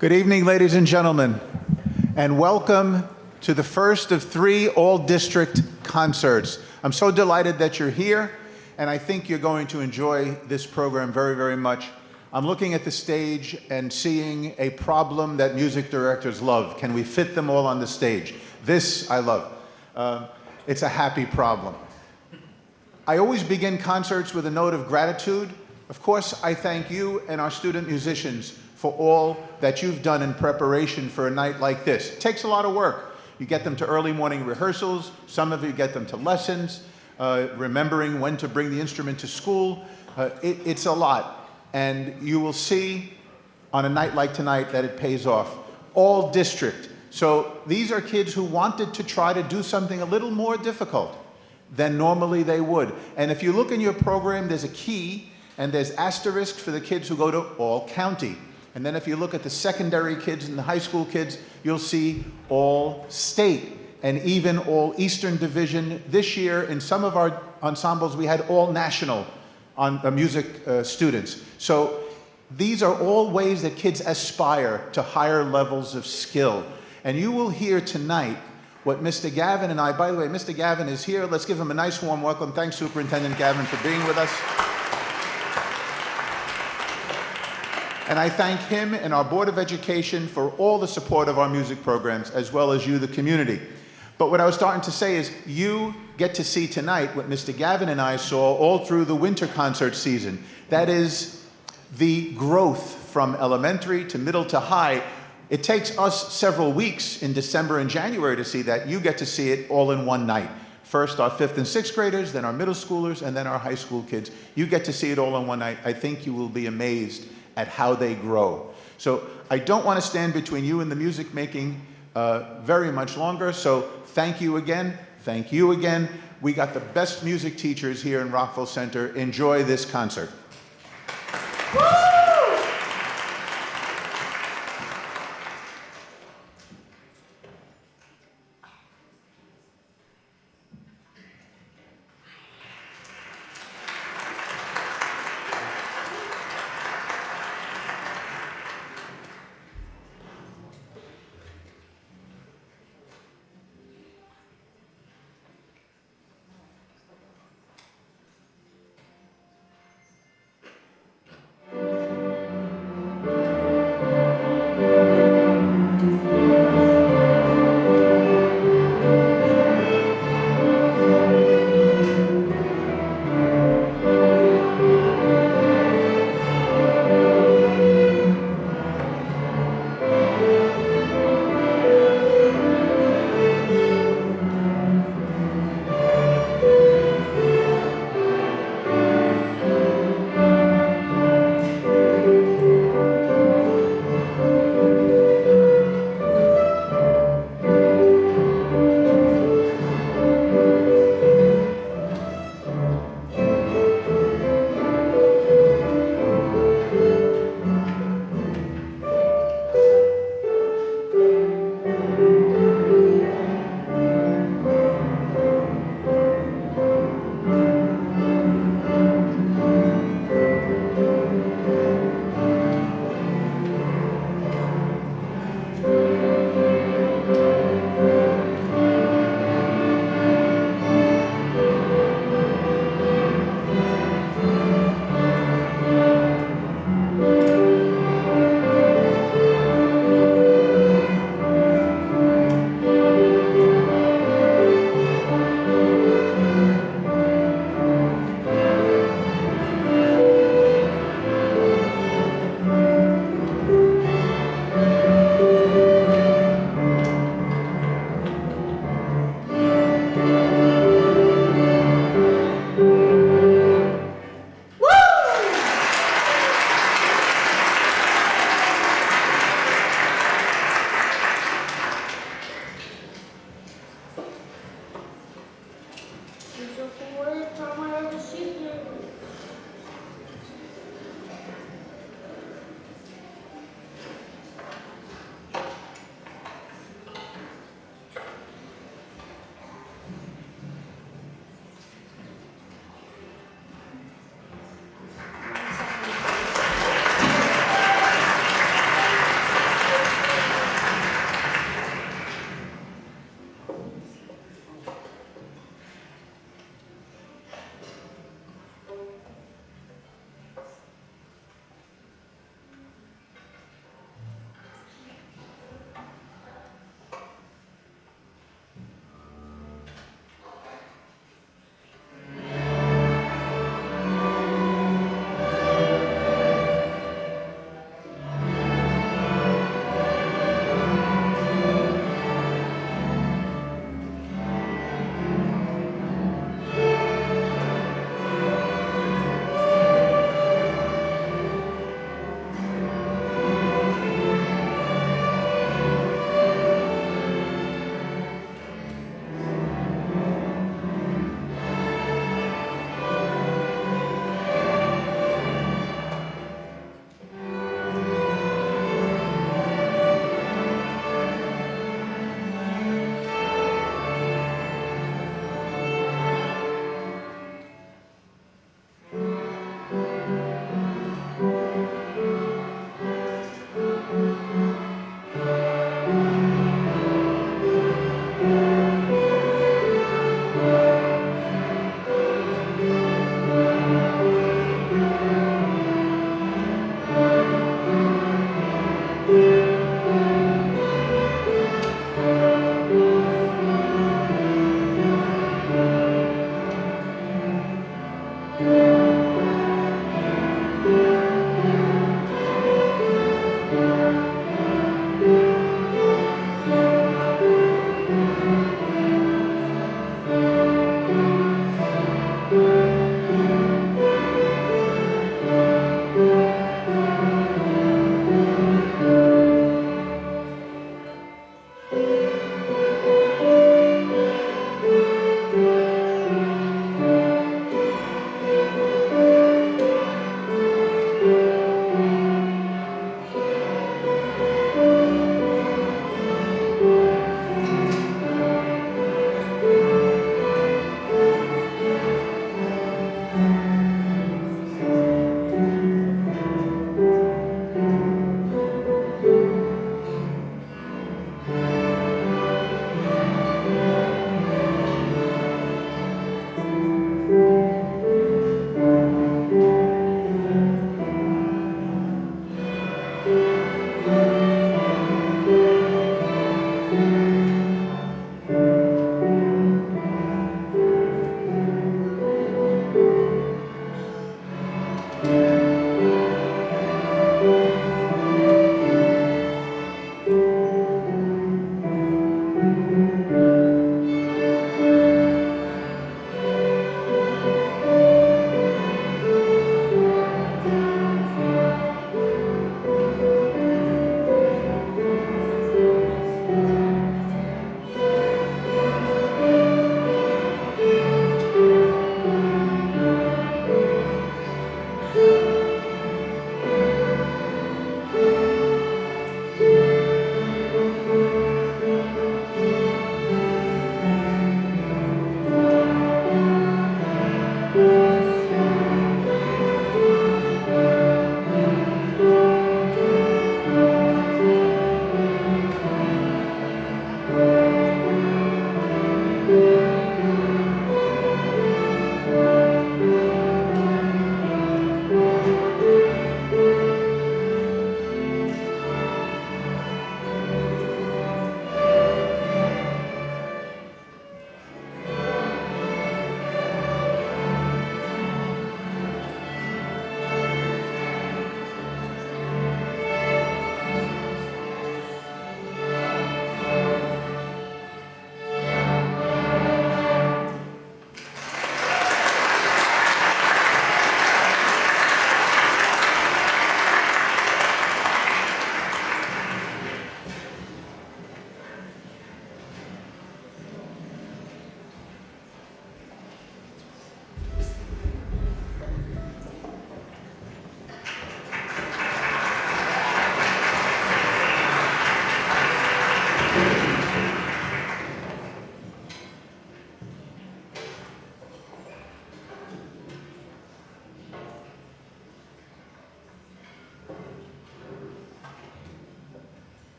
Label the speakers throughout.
Speaker 1: Good evening, ladies and gentlemen, and welcome to the first of 3 All-District concerts. I'm so delighted that you're here, and I think you're going to enjoy this program very, very much. I'm looking at the stage and seeing a problem that music directors love. Can we fit them all on the stage? This I love. It's a happy problem. I always begin concerts with a note of gratitude. Of course, I thank you and our student musicians for all that you've done in preparation for a night like this. It takes a lot of work. You get them to early morning rehearsals, some of you get them to lessons, remembering when to bring the instrument to school. It's a lot, and you will see on a night like tonight that it pays off. All district. So these are kids who wanted to try to do something a little more difficult than normally they would. And if you look in your program, there's a key, and there's asterisk for the kids who go to all county. And then if you look at the secondary kids and the high school kids, you'll see all state and even all Eastern Division. This year, in some of our ensembles, we had all national music students. So these are all ways that kids aspire to higher levels of skill. And you will hear tonight what Mr. Gavin and I, by the way, Mr. Gavin is here. Let's give him a nice warm welcome. Thanks, Superintendent Gavin, for being with us. And I thank him and our Board of Education for all the support of our music programs, as well as you, the community. But what I was starting to say is you get to see tonight what Mr. Gavin and I saw all through the winter concert season. That is the growth from elementary to middle to high. It takes us several weeks in December and January to see that. You get to see it all in one night. First our 5th and 6th graders, then our middle schoolers, and then our high school kids. You get to see it all in one night. I think you will be amazed at how they grow. So I don't want to stand between you and the music making very much longer. So thank you again. Thank you again. We got the best music teachers here in Rockville Center. Enjoy this concert.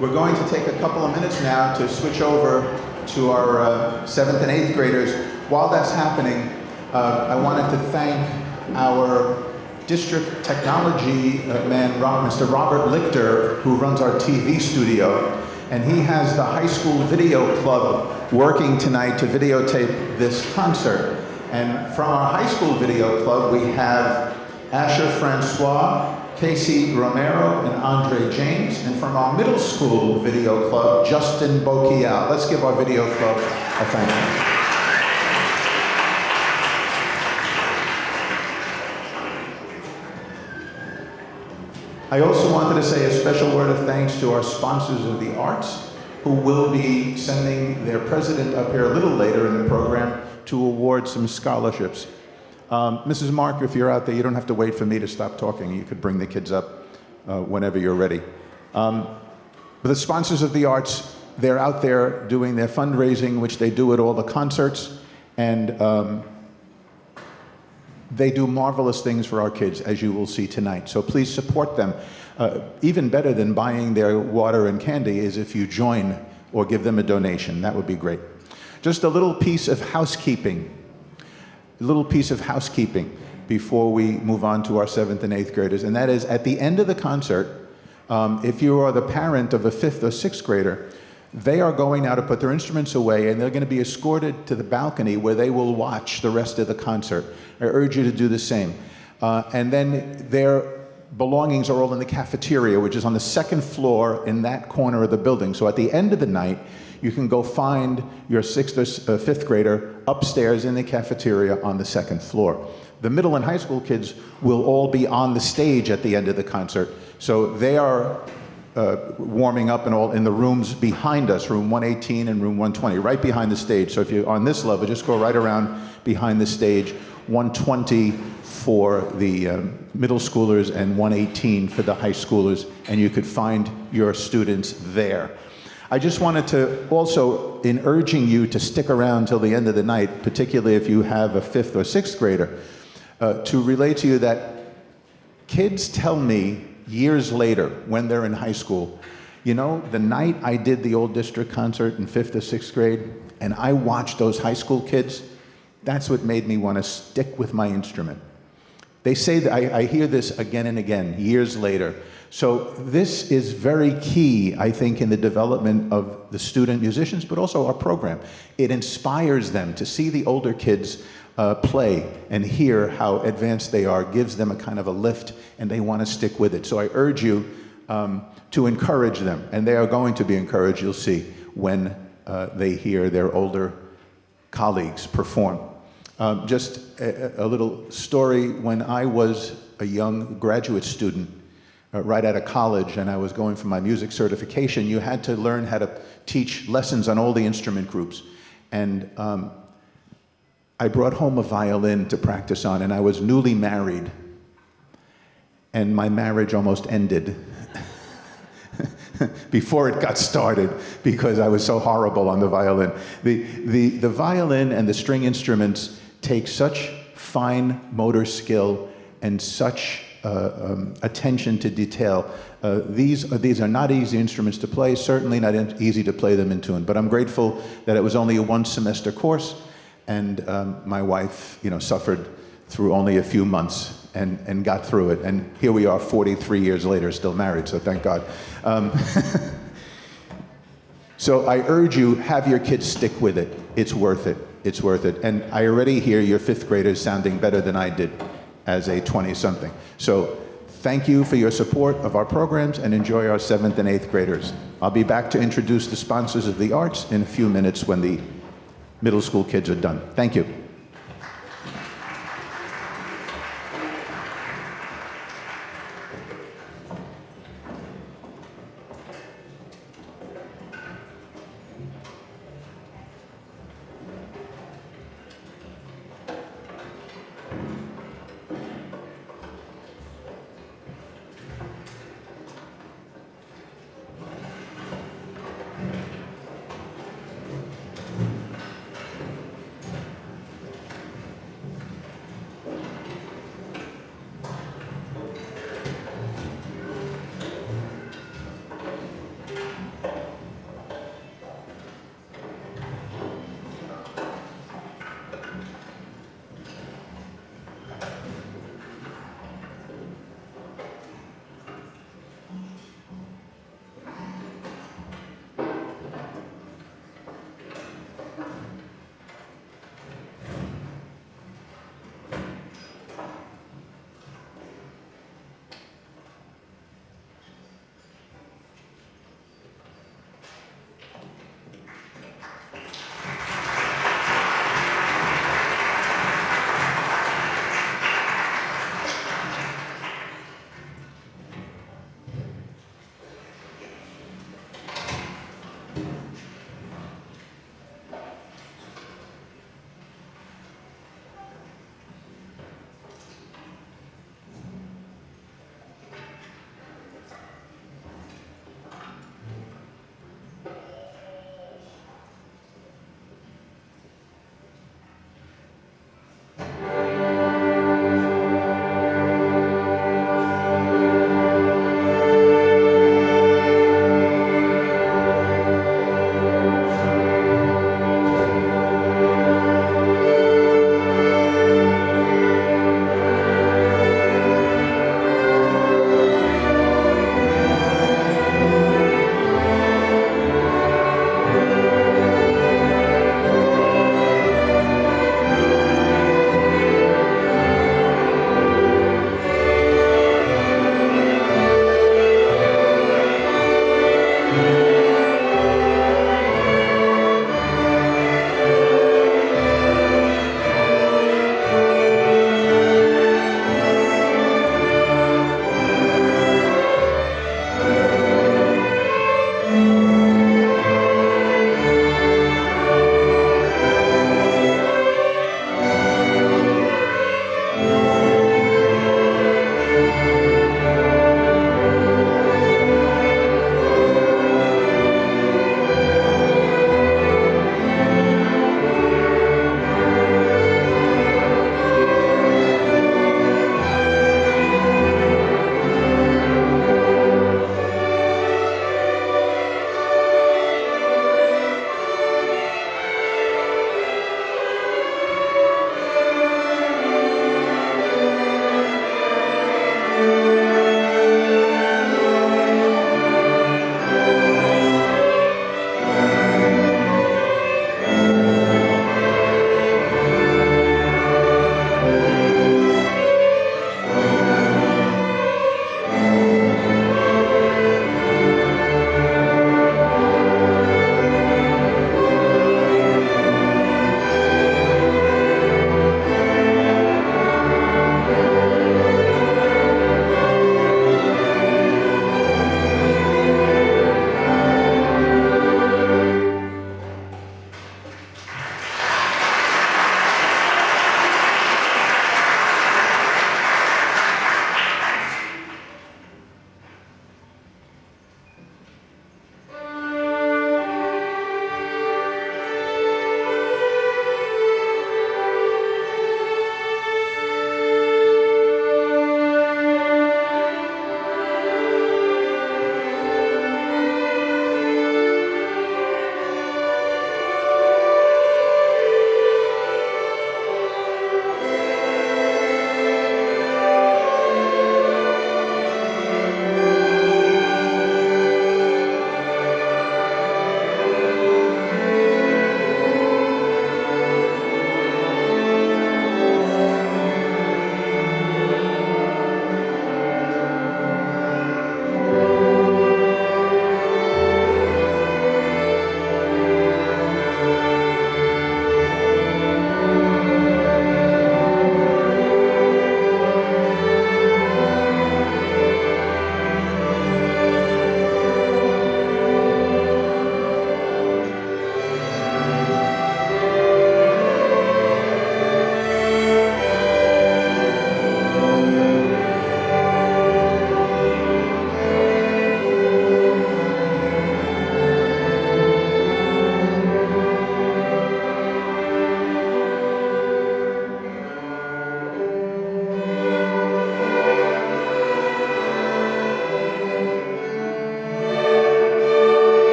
Speaker 1: We're going to take a couple of minutes now to switch over to our 7th and 8th graders. While that's happening, I wanted to thank our district technology man, Mr. Robert Lichter, who runs our TV studio. And he has the high school video club working tonight to videotape this concert. And from our high school video club, we have Asher Francois, Casey Romero, and Andre James. And from our middle school video club, Justin Bokial. Let's give our video club a thank you. I also wanted to say a special word of thanks to our sponsors of the arts, who will be sending their president up here a little later in the program to award some scholarships. Mrs. Mark, if you're out there, you don't have to wait for me to stop talking. You could bring the kids up whenever you're ready. But the sponsors of the arts, they're out there doing their fundraising, which they do at all the concerts, and they do marvelous things for our kids, as you will see tonight. So please support them. Even better than buying their water and candy is if you join or give them a donation. That would be great. Just a little piece of housekeeping. A little piece of housekeeping before we move on to our 7th and 8th graders, and that is at the end of the concert, if you are the parent of a 5th or 6th grader, they are going now to put their instruments away, and they're going to be escorted to the balcony where they will watch the rest of the concert. I urge you to do the same. And then their belongings are all in the cafeteria, which is on the 2nd floor in that corner of the building. So at the end of the night, you can go find your 6th or 5th grader upstairs in the cafeteria on the 2nd floor. The middle and high school kids will all be on the stage at the end of the concert. So they are warming up and all in the rooms behind us, room 118 and room 120, right behind the stage. So if you're on this level, just go right around behind the stage, 120 for the middle schoolers and 118 for the high schoolers, and you could find your students there. I just wanted to also, in urging you to stick around till the end of the night, particularly if you have a 5th or 6th grader, to relate to you that kids tell me years later when they're in high school, you know, the night I did the All-District concert in 5th or 6th grade, and I watched those high school kids, that's what made me want to stick with my instrument. They say that, I hear this again and again, years later. So this is very key, I think, in the development of the student musicians, but also our program. It inspires them to see the older kids play and hear how advanced they are, gives them a kind of a lift, and they want to stick with it. So I urge you to encourage them, and they are going to be encouraged, you'll see, when they hear their older colleagues perform. Just a little story. When I was a young graduate student, right out of college, and I was going for my music certification, you had to learn how to teach lessons on all the instrument groups. And I brought home a violin to practice on, and I was newly married, and my marriage almost ended. before it got started because I was so horrible on the violin. The violin and the string instruments take such fine motor skill and such attention to detail. These are not easy instruments to play, certainly not easy to play them in tune, but I'm grateful that it was only a one-semester course, and my wife, suffered through only a few months and got through it, and here we are 43 years later, still married, so thank God. So I urge you, have your kids stick with it. It's worth it. It's worth it. And I already hear your fifth graders sounding better than I did as a 20-something. So thank you for your support of our programs, and enjoy our 7th and 8th graders. I'll be back to introduce the sponsors of the arts in a few minutes when the middle school kids are done. Thank you.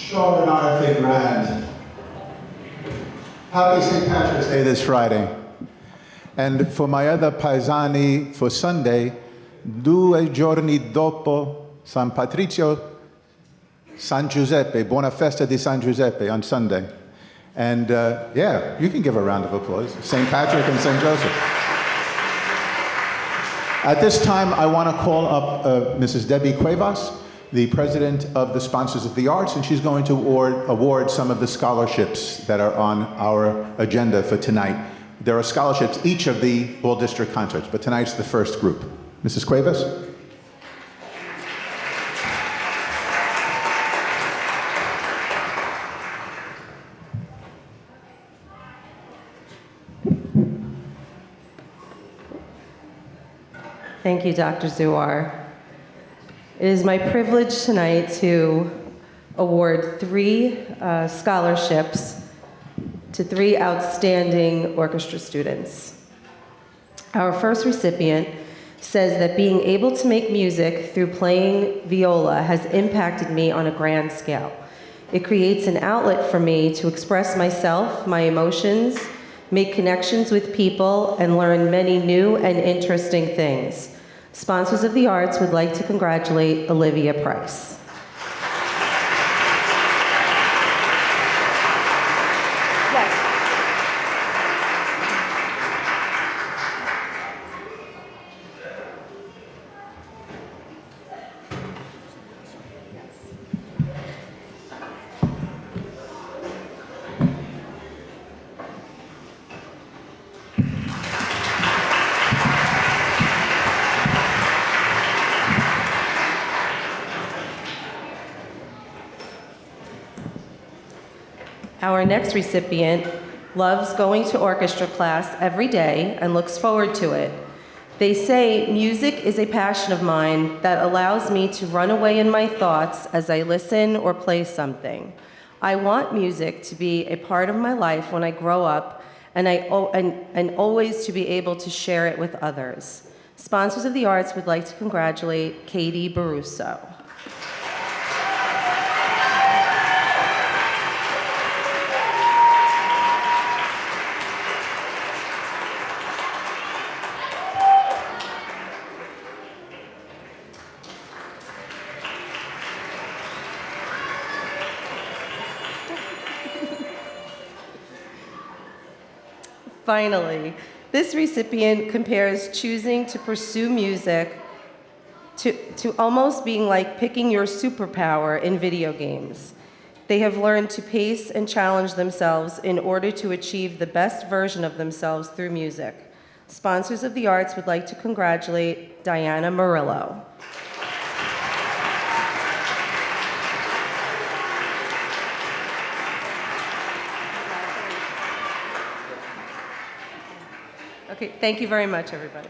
Speaker 1: Sean and Arthur Grand. Happy St. Patrick's Day this Friday. And for my other paesani for Sunday, 2 giorni dopo San Patrizio, San Giuseppe, Buona Festa di San Giuseppe on Sunday. And yeah, you can give a round of applause. St. Patrick and St. Joseph. At this time, I want to call up Mrs. Debbie Cuevas, the president of the Sponsors of the Arts, and she's going to award some of the scholarships that are on our agenda for tonight. There are scholarships each of the All-District concerts, but tonight's the first group. Mrs. Cuevas?
Speaker 2: Thank you, Dr. Zuar. It is my privilege tonight to award 3 scholarships to 3 outstanding orchestra students. Our first recipient says that being able to make music through playing viola has impacted me on a grand scale. It creates an outlet for me to express myself, my emotions, make connections with people, and learn many new and interesting things. Sponsors of the Arts would like to congratulate Olivia Price. Our next recipient loves going to orchestra class every day and looks forward to it. They say music is a passion of mine that allows me to run away in my thoughts as I listen or play something. I want music to be a part of my life when I grow up, and always to be able to share it with others. Sponsors of the Arts would like to congratulate Katie Baruso. Finally, this recipient compares choosing to pursue music to almost being like picking your superpower in video games. They have learned to pace and challenge themselves in order to achieve the best version of themselves through music. Sponsors of the Arts would like to congratulate Diana Murillo. Okay, thank you very much, everybody.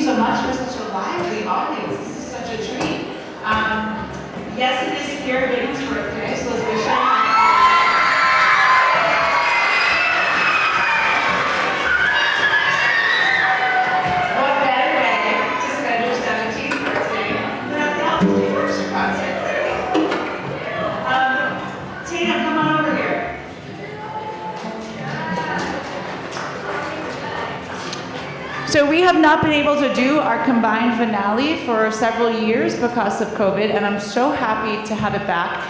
Speaker 3: so much for such a lively audience. This is such a treat. Yes, it is Garrett Bacon's birthday, so let's wish him. What better way to spend your 17th birthday than at the All-District Orchestra Concert? Tina, come on over here. So we have not been able to do our combined finale for several years because of COVID, and I'm so happy to have it back.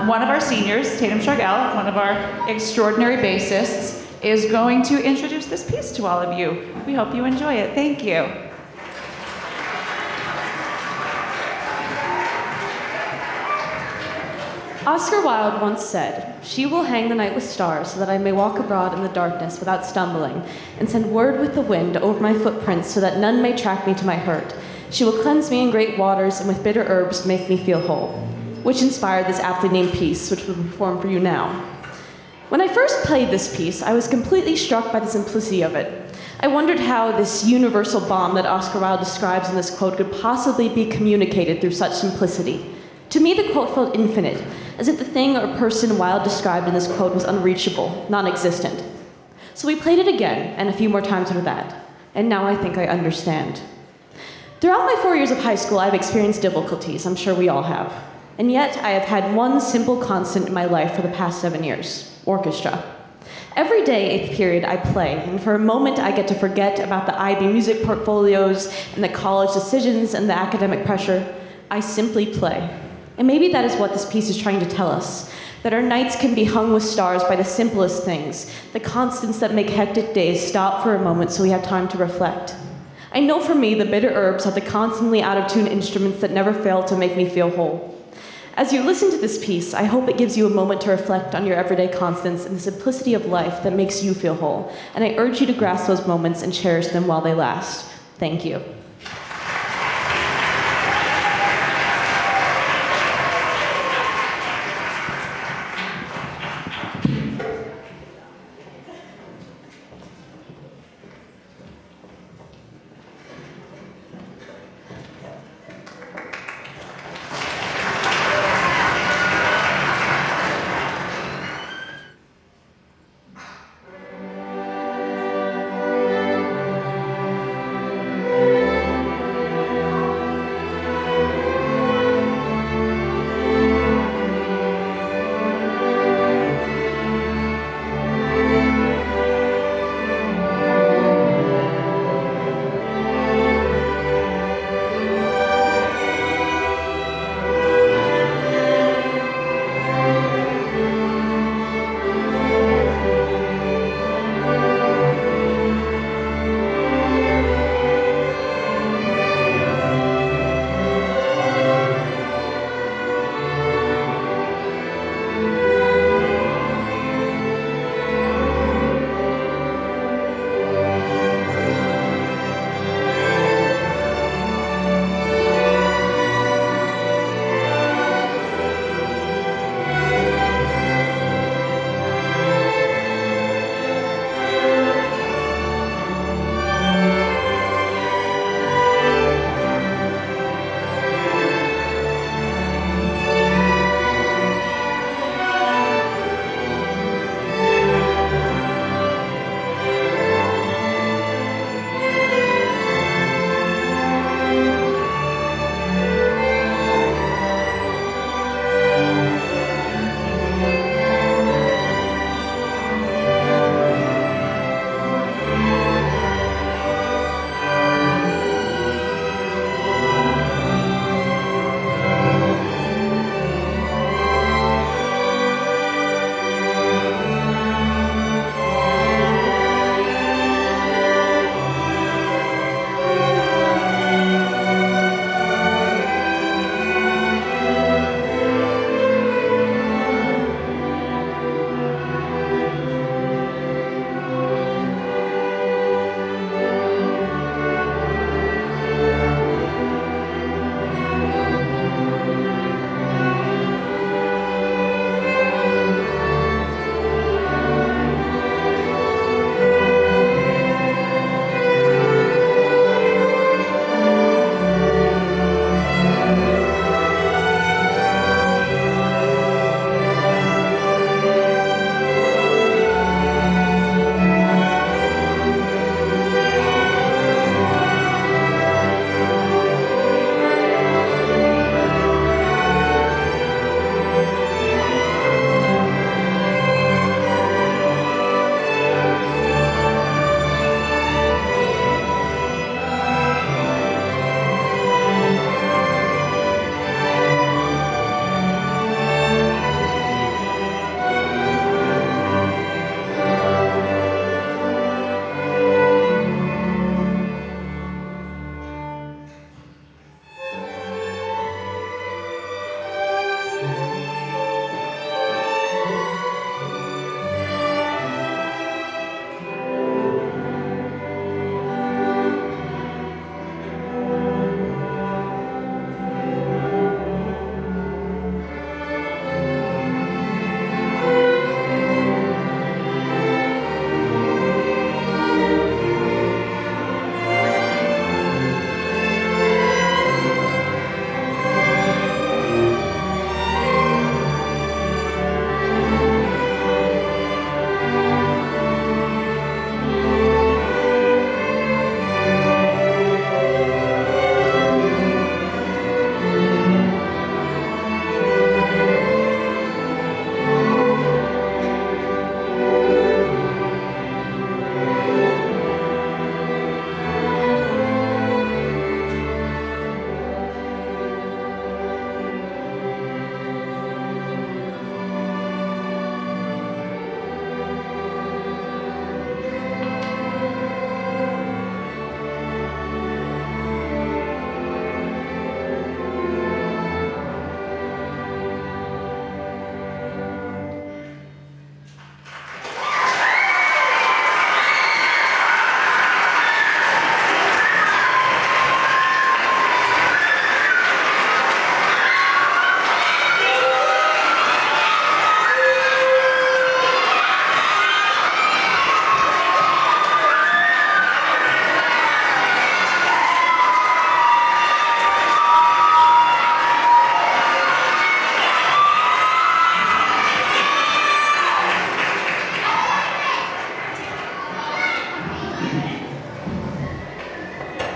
Speaker 3: One of our seniors, Tatum Shargell, one of our extraordinary bassists, is going to introduce this piece to all of you. We hope you enjoy it. Thank you.
Speaker 4: Oscar Wilde once said, "She will hang the night with stars so that I may walk abroad in the darkness without stumbling, and send word with the wind over my footprints so that none may track me to my hurt. She will cleanse me in great waters and with bitter herbs make me feel whole," which inspired this aptly named piece, which we'll perform for you now. When I first played this piece, I was completely struck by the simplicity of it. I wondered how this universal bomb that Oscar Wilde describes in this quote could possibly be communicated through such simplicity. To me, the quote felt infinite, as if the thing or person Wilde described in this quote was unreachable, non-existent. So we played it again, and a few more times after that, and now I think I understand. Throughout my 4 years of high school, I've experienced difficulties, I'm sure we all have. And yet, I have had one simple constant in my life for the past 7 years: orchestra. Every day, 8th period, I play, and for a moment I get to forget about the IB music portfolios and the college decisions and the academic pressure. I simply play. And maybe that is what this piece is trying to tell us, that our nights can be hung with stars by the simplest things, the constants that make hectic days stop for a moment so we have time to reflect. I know for me, the bitter herbs are the constantly out-of-tune instruments that never fail to make me feel whole. As you listen to this piece, I hope it gives you a moment to reflect on your everyday constants and the simplicity of life that makes you feel whole. And I urge you to grasp those moments and cherish them while they last. Thank you.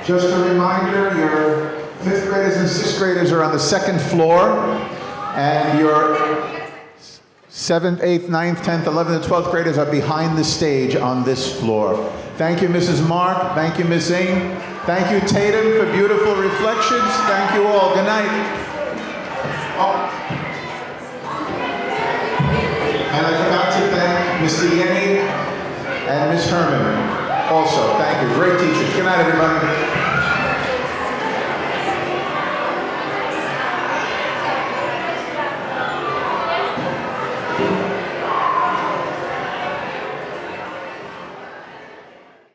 Speaker 1: Just a reminder, your 5th graders and 6th graders are on the 2nd floor, and your 7th, 8th, 9th, 10th, 11th, and 12th graders are behind the stage on this floor. Thank you, Mrs. Mark. Thank you, Miss Ng. Thank you, Tatum, for beautiful reflections. Thank you all. Good night. Oh. And I forgot to thank Mr. Yenny and Miss Herman also. Thank you. Great teachers. Good night, everybody.